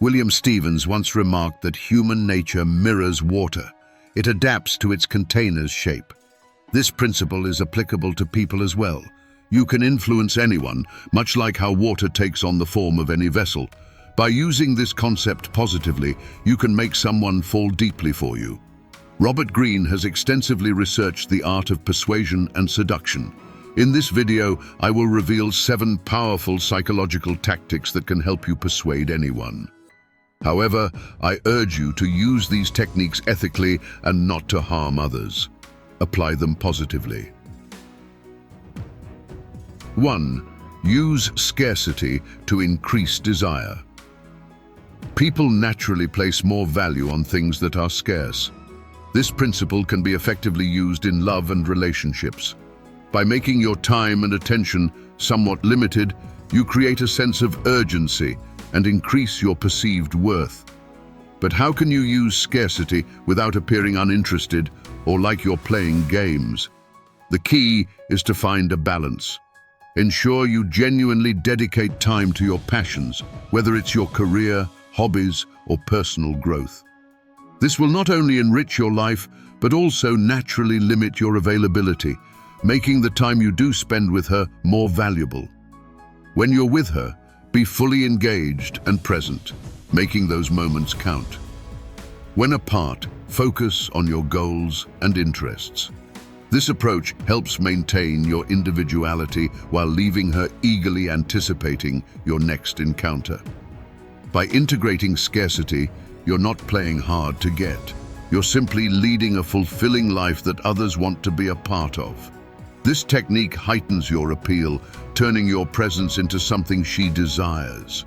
William Stevens once remarked that human nature mirrors water. It adapts to its container's shape. This principle is applicable to people as well. You can influence anyone, much like how water takes on the form of any vessel. By using this concept positively, you can make someone fall deeply for you. Robert Greene has extensively researched the art of persuasion and seduction. In this video, I will reveal 7 powerful psychological tactics that can help you persuade anyone. However, I urge you to use these techniques ethically and not to harm others. Apply them positively. 1. Use scarcity to increase desire. People naturally place more value on things that are scarce. This principle can be effectively used in love and relationships. By making your time and attention somewhat limited, you create a sense of urgency and increase your perceived worth. But how can you use scarcity without appearing uninterested or like you're playing games? The key is to find a balance. Ensure you genuinely dedicate time to your passions, whether it's your career, hobbies, or personal growth. This will not only enrich your life, but also naturally limit your availability, making the time you do spend with her more valuable. When you're with her, be fully engaged and present, making those moments count. When apart, focus on your goals and interests. This approach helps maintain your individuality while leaving her eagerly anticipating your next encounter. By integrating scarcity, you're not playing hard to get. You're simply leading a fulfilling life that others want to be a part of. This technique heightens your appeal, turning your presence into something she desires.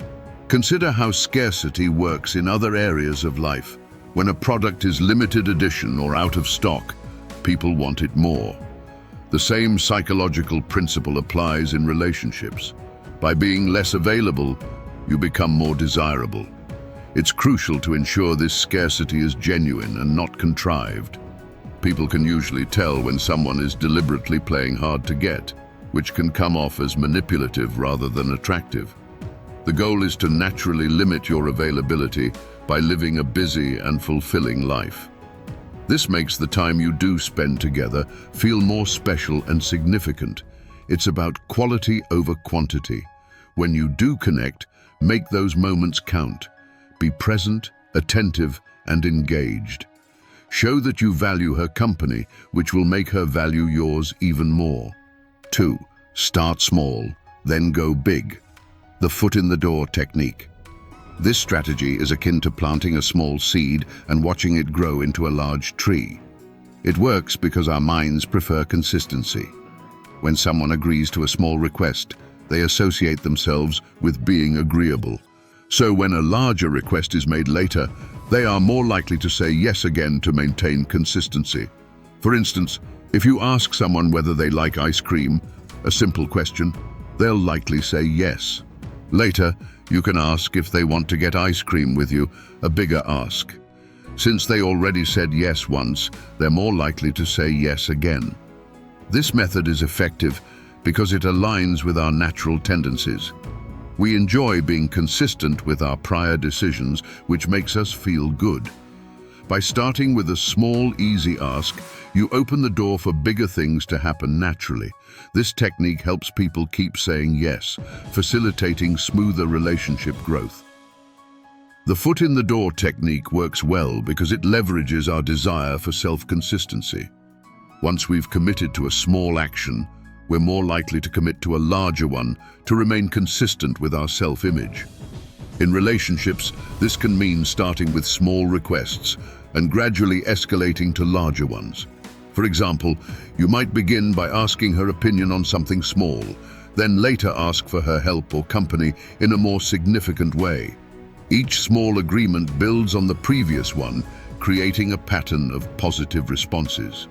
Consider how scarcity works in other areas of life. When a product is limited edition or out of stock, people want it more. The same psychological principle applies in relationships. By being less available, you become more desirable. It's crucial to ensure this scarcity is genuine and not contrived. People can usually tell when someone is deliberately playing hard to get, which can come off as manipulative rather than attractive. The goal is to naturally limit your availability by living a busy and fulfilling life. This makes the time you do spend together feel more special and significant. It's about quality over quantity. When you do connect, make those moments count. Be present, attentive, and engaged. Show that you value her company, which will make her value yours even more. 2. Start small, then go big. The foot in the door technique. This strategy is akin to planting a small seed and watching it grow into a large tree. It works because our minds prefer consistency. When someone agrees to a small request, they associate themselves with being agreeable. So when a larger request is made later, they are more likely to say yes again to maintain consistency. For instance, if you ask someone whether they like ice cream, a simple question, they'll likely say yes. Later, you can ask if they want to get ice cream with you, a bigger ask. Since they already said yes once, they're more likely to say yes again. This method is effective because it aligns with our natural tendencies. We enjoy being consistent with our prior decisions, which makes us feel good. By starting with a small, easy ask, you open the door for bigger things to happen naturally. This technique helps people keep saying yes, facilitating smoother relationship growth. The foot in the door technique works well because it leverages our desire for self-consistency. Once we've committed to a small action, we're more likely to commit to a larger one to remain consistent with our self-image. In relationships, this can mean starting with small requests and gradually escalating to larger ones. For example, you might begin by asking her opinion on something small, then later ask for her help or company in a more significant way. Each small agreement builds on the previous one, creating a pattern of positive responses.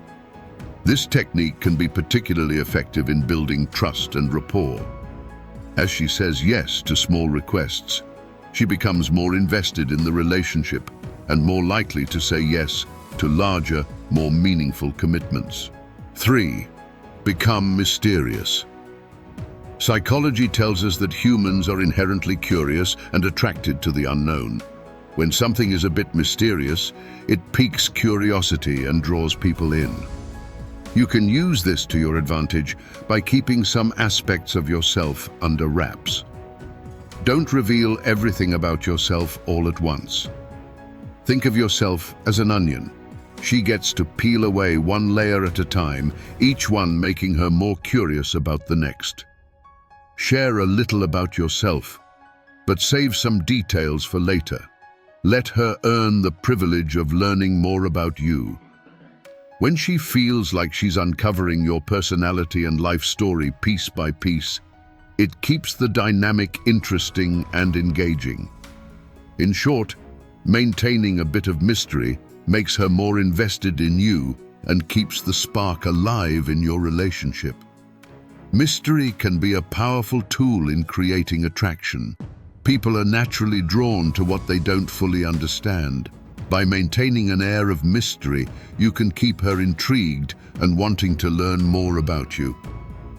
This technique can be particularly effective in building trust and rapport. As she says yes to small requests, she becomes more invested in the relationship and more likely to say yes to larger, more meaningful commitments. 3. Become mysterious. Psychology tells us that humans are inherently curious and attracted to the unknown. When something is a bit mysterious, it piques curiosity and draws people in. You can use this to your advantage by keeping some aspects of yourself under wraps. Don't reveal everything about yourself all at once. Think of yourself as an onion. She gets to peel away one layer at a time, each one making her more curious about the next. Share a little about yourself, but save some details for later. Let her earn the privilege of learning more about you. When she feels like she's uncovering your personality and life story piece by piece, it keeps the dynamic interesting and engaging. In short, maintaining a bit of mystery makes her more invested in you and keeps the spark alive in your relationship. Mystery can be a powerful tool in creating attraction. People are naturally drawn to what they don't fully understand. By maintaining an air of mystery, you can keep her intrigued and wanting to learn more about you.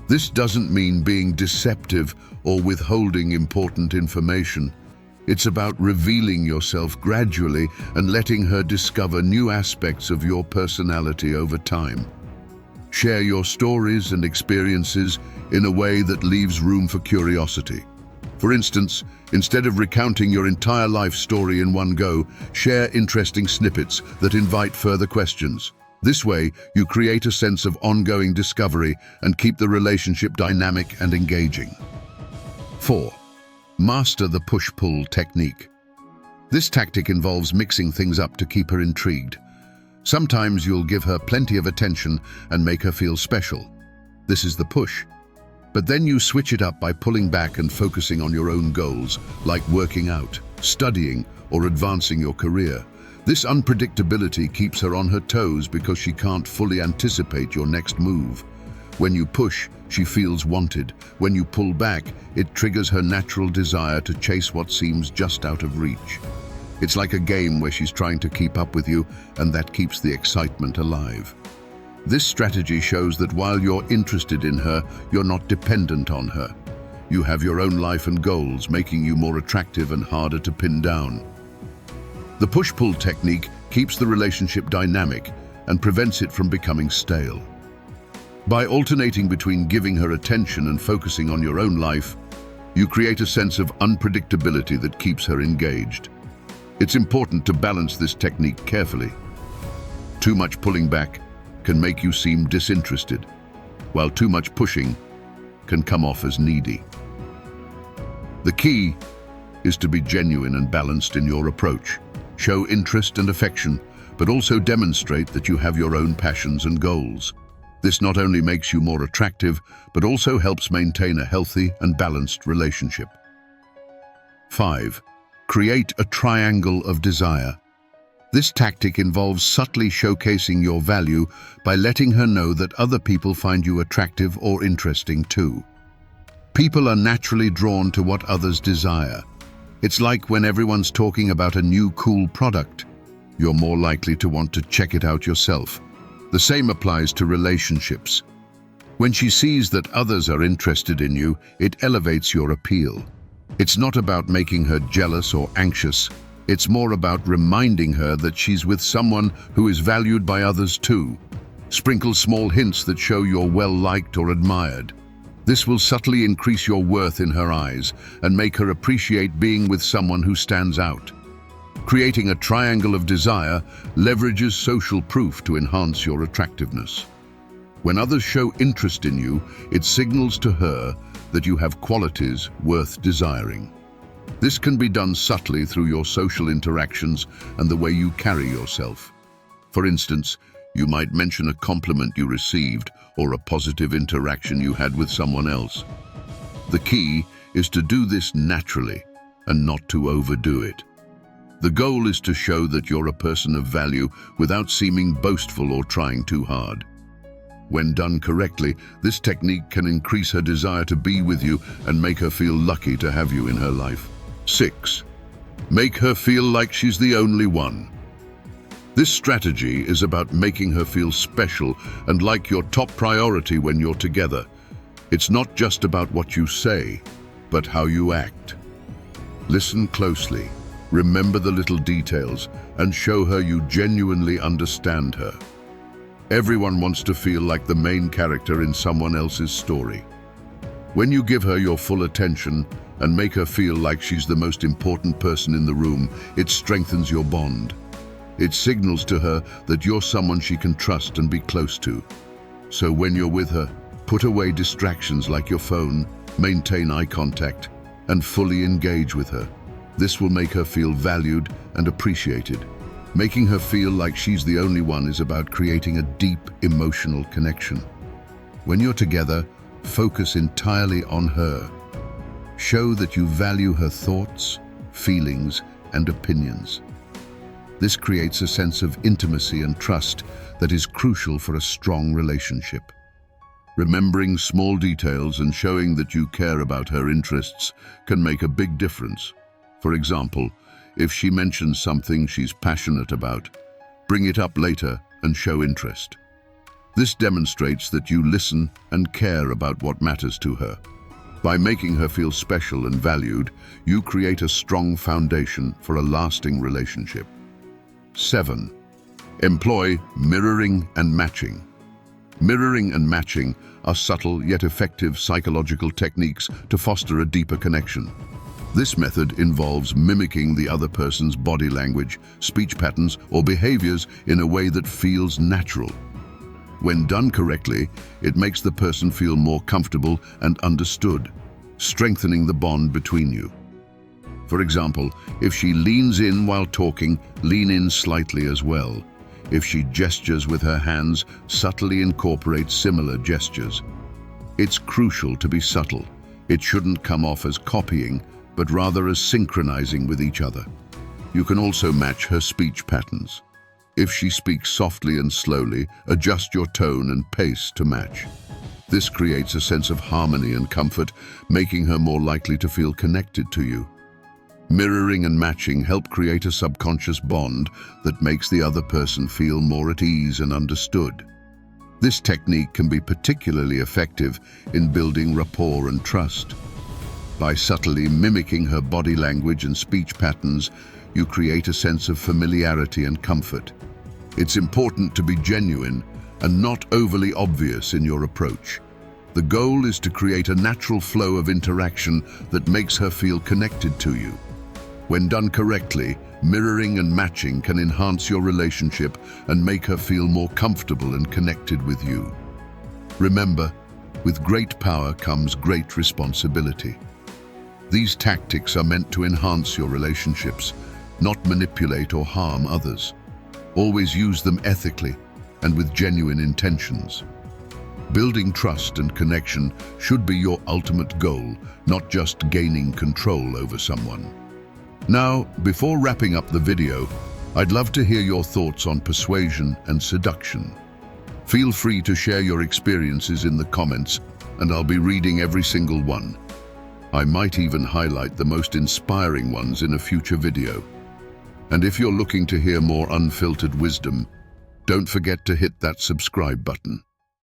This doesn't mean being deceptive or withholding important information. It's about revealing yourself gradually and letting her discover new aspects of your personality over time. Share your stories and experiences in a way that leaves room for curiosity. For instance, instead of recounting your entire life story in one go, share interesting snippets that invite further questions. This way, you create a sense of ongoing discovery and keep the relationship dynamic and engaging. 4. Master the push-pull technique. This tactic involves mixing things up to keep her intrigued. Sometimes you'll give her plenty of attention and make her feel special. This is the push. But then you switch it up by pulling back and focusing on your own goals, like working out, studying, or advancing your career. This unpredictability keeps her on her toes because she can't fully anticipate your next move. When you push, she feels wanted. When you pull back, it triggers her natural desire to chase what seems just out of reach. It's like a game where she's trying to keep up with you, and that keeps the excitement alive. This strategy shows that while you're interested in her, you're not dependent on her. You have your own life and goals, making you more attractive and harder to pin down. The push-pull technique keeps the relationship dynamic and prevents it from becoming stale. By alternating between giving her attention and focusing on your own life, you create a sense of unpredictability that keeps her engaged. It's important to balance this technique carefully. Too much pulling back can make you seem disinterested, while too much pushing can come off as needy. The key is to be genuine and balanced in your approach. Show interest and affection, but also demonstrate that you have your own passions and goals. This not only makes you more attractive, but also helps maintain a healthy and balanced relationship. 5. Create a triangle of desire. This tactic involves subtly showcasing your value by letting her know that other people find you attractive or interesting too. People are naturally drawn to what others desire. It's like when everyone's talking about a new cool product. You're more likely to want to check it out yourself. The same applies to relationships. When she sees that others are interested in you, it elevates your appeal. It's not about making her jealous or anxious. It's more about reminding her that she's with someone who is valued by others too. Sprinkle small hints that show you're well-liked or admired. This will subtly increase your worth in her eyes and make her appreciate being with someone who stands out. Creating a triangle of desire leverages social proof to enhance your attractiveness. When others show interest in you, it signals to her that you have qualities worth desiring. This can be done subtly through your social interactions and the way you carry yourself. For instance, you might mention a compliment you received or a positive interaction you had with someone else. The key is to do this naturally and not to overdo it. The goal is to show that you're a person of value without seeming boastful or trying too hard. When done correctly, this technique can increase her desire to be with you and make her feel lucky to have you in her life. 6. Make her feel like she's the only one. This strategy is about making her feel special and like your top priority when you're together. It's not just about what you say, but how you act. Listen closely. Remember the little details and show her you genuinely understand her. Everyone wants to feel like the main character in someone else's story. When you give her your full attention and make her feel like she's the most important person in the room, it strengthens your bond. It signals to her that you're someone she can trust and be close to. So when you're with her, put away distractions like your phone, maintain eye contact, and fully engage with her. This will make her feel valued and appreciated. Making her feel like she's the only one is about creating a deep emotional connection. When you're together, focus entirely on her. Show that you value her thoughts, feelings, and opinions. This creates a sense of intimacy and trust that is crucial for a strong relationship. Remembering small details and showing that you care about her interests can make a big difference. For example, if she mentions something she's passionate about, bring it up later and show interest. This demonstrates that you listen and care about what matters to her. By making her feel special and valued, you create a strong foundation for a lasting relationship. 7. Employ mirroring and matching. Mirroring and matching are subtle yet effective psychological techniques to foster a deeper connection. This method involves mimicking the other person's body language, speech patterns, or behaviors in a way that feels natural. When done correctly, it makes the person feel more comfortable and understood, strengthening the bond between you. For example, if she leans in while talking, lean in slightly as well. If she gestures with her hands, subtly incorporate similar gestures. It's crucial to be subtle. It shouldn't come off as copying, but rather as synchronizing with each other. You can also match her speech patterns. If she speaks softly and slowly, adjust your tone and pace to match. This creates a sense of harmony and comfort, making her more likely to feel connected to you. Mirroring and matching help create a subconscious bond that makes the other person feel more at ease and understood. This technique can be particularly effective in building rapport and trust. By subtly mimicking her body language and speech patterns, you create a sense of familiarity and comfort. It's important to be genuine and not overly obvious in your approach. The goal is to create a natural flow of interaction that makes her feel connected to you. When done correctly, mirroring and matching can enhance your relationship and make her feel more comfortable and connected with you. Remember, with great power comes great responsibility. These tactics are meant to enhance your relationships, not manipulate or harm others. Always use them ethically and with genuine intentions. Building trust and connection should be your ultimate goal, not just gaining control over someone. Now, before wrapping up the video, I'd love to hear your thoughts on persuasion and seduction. Feel free to share your experiences in the comments, and I'll be reading every single one. I might even highlight the most inspiring ones in a future video. And if you're looking to hear more unfiltered wisdom, don't forget to hit that subscribe button.